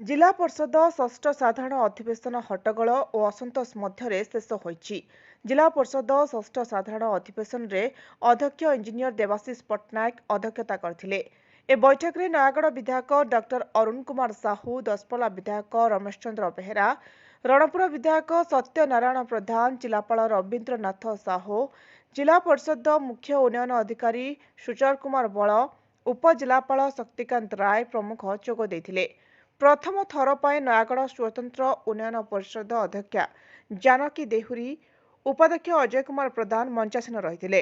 जिला परिषद षष्ठ साधारण अधिवेशन हट्टगोल और असंतोष मध्य शेष होईछि। जिला परिषद षष्ठ साधारण अधिवेशन रे अध्यक्ष इंजीनियर देवाशीष पट्टनायक अध्यक्षता करथिले। ए बैठक रे नयागढ़ विधायक डॉक्टर अरुण कुमार साहू, दसपल्ला विधायक रमेश चंद्र बेहेरा, रणपुर विधायक सत्यनारायण प्रधान, जिलापाल रवीन्द्रनाथ साहू, जिला परिषद मुख्य उन्नयन अधिकारी सुचर कुमार बल, उपजिलापाल शक्तिकांत राय प्रमुख जोग देथिले। प्रथम थर पर नयागढ़ स्वतंत्र उन्नयन परिषद अध्यक्षा जानकी देहुरी, उपाध्यक्ष अजय कुमार प्रधान मंचासीन रही।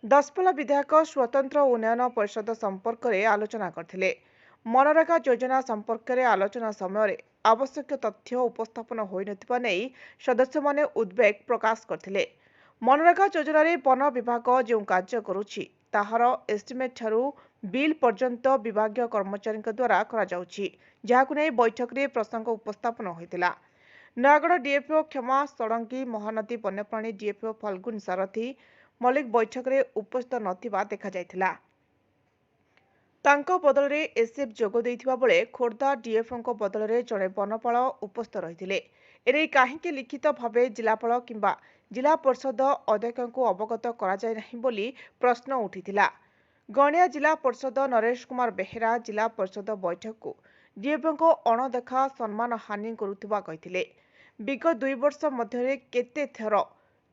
दसपल्ला विधायक स्वतंत्र उन्नयन परिषद संपर्क में आलोचना करथिले। मनरेगा योजना संपर्क में आलोचना समय आवश्यक तथ्य उपस्थापन होई नथिबा नै सदस्य माने उद्वेग प्रकाश करथिले। मनरेगा योजना रे वन विभाग जो कार्य करुछि ताहार एस्टिमेट ठारू बिल पर्यंत विभागीय कर्मचारी द्वारा करा जाउछि, जहाकु नै बैठक रे प्रसंग उपस्थापन होइतिला। नयागढ़ डीएफओ क्षमा षडंगी, महानदी वन्यप्राणी डीएफओ फाल्गुन सारथी मलिक बैठक रे उपस्थित नथिबा देखा जाइतिला। तांको बदल रे एसएफ जोग देइथिबा बेले खोर्धा डीएफओ बदल रे जड़े वनपाल उपस्थित रहिथिले। एने काहेकि लिखित भावे जिलापाल किंबा जिला परिषद अध्यक्ष को अवगत करा जाय नाही बोली प्रश्न उठिथिला। गणिया जिला परिषद नरेश कुमार बेहेरा जिला परिषद बैठक को डीएफओ को अणदेखा सम्मान हानि करुथिबा कहिथिले। विगत 2 वर्ष मध्य केते थर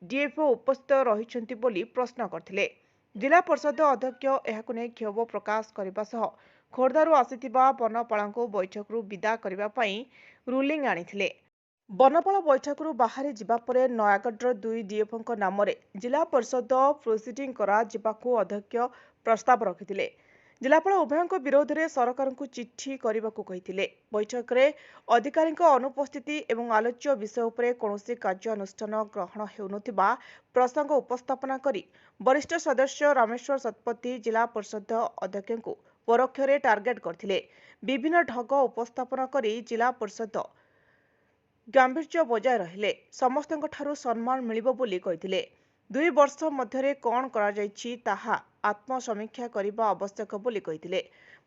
डीएफओ उपस्थित रहिछंती बोली प्रश्न करथिले। जिला परिषद अध्यक्ष एहाकु नै क्षोभ प्रकाश करबा सह खोर्धारू आसिथिबा वनपालଙ୍କୁ बैठकरू विदा करबा पई रूलिंग आनिथिले। वनपाल बैठकरू बाहरी जिबा परे नयागढ़ 2 डीएफओ नाम रे जिला परिषद प्रोसीडिंग करा जिबाकू अध्यक्ष प्रस्ताव रखिथिले। जिलापाल उभयଙ୍କ विरोध रे सरकार को चिट्ठी करबाकू कहिथिले। बैठक रे अधिकारी अनुपस्थिति एवं आलोच्य विषय उपरे कौनसी कार्यानुष्ठान ग्रहण हेउनथिबा प्रसंग उपस्थापना करी वरिष्ठ सदस्य रामेश्वर शतपथी जिला परिषद अध्यक्ष को परोक्ष रे टार्गेट करथिले। विभिन्न ढंग उपस्थापन करी जिला परिषद गांभीर्य बजाय रहिले समस्तଙ୍କ ठारू सम्मान मिलिबो बोली कहिथिले। 2 वर्ष मध्य कौन करा जायछि ताहा आत्मसमीक्षा करबा आवश्यक बोली कहिथिले।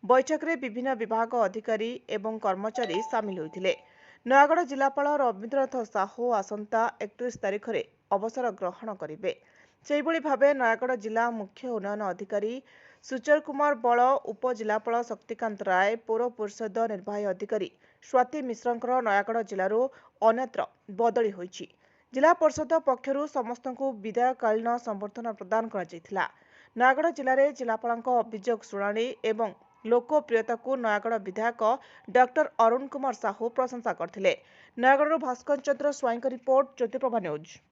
बैठक रे विभिन्न विभाग अधिकारी एवं कर्मचारी सामिल होइथिले। नयागढ़ जिलापाल रवीन्द्रनाथ साहू आसंता 31 तारिख रे अवसर ग्रहण करिवे। सेहिभଳି भावे नयागढ़ जिला मुख्य उन्नयन अधिकारी सुचर कुमार बल, उपजिलापाल शक्तिकांत राय, पौर परिषद निर्वाही अधिकारी स्वाति मिश्रଙ୍କର नयागढ़ जिलारू अन्यत्र बदली होइछि। जिला परिषद पक्षरू समस्तଙ୍କୁ विदायकालीन संबर्धना प्रदान करा जायथिला। नयागढ़ जिले में जिलापालଙ୍କ अभियोग शुणाणी एवं लोकप्रियता को नयागढ़ विधायक डॉक्टर अरुण कुमार साहू प्रशंसा करथिले। नयागढ़ भास्कर चंद्र स्वाईं रिपोर्ट, ज्योतिप्रभा न्यूज।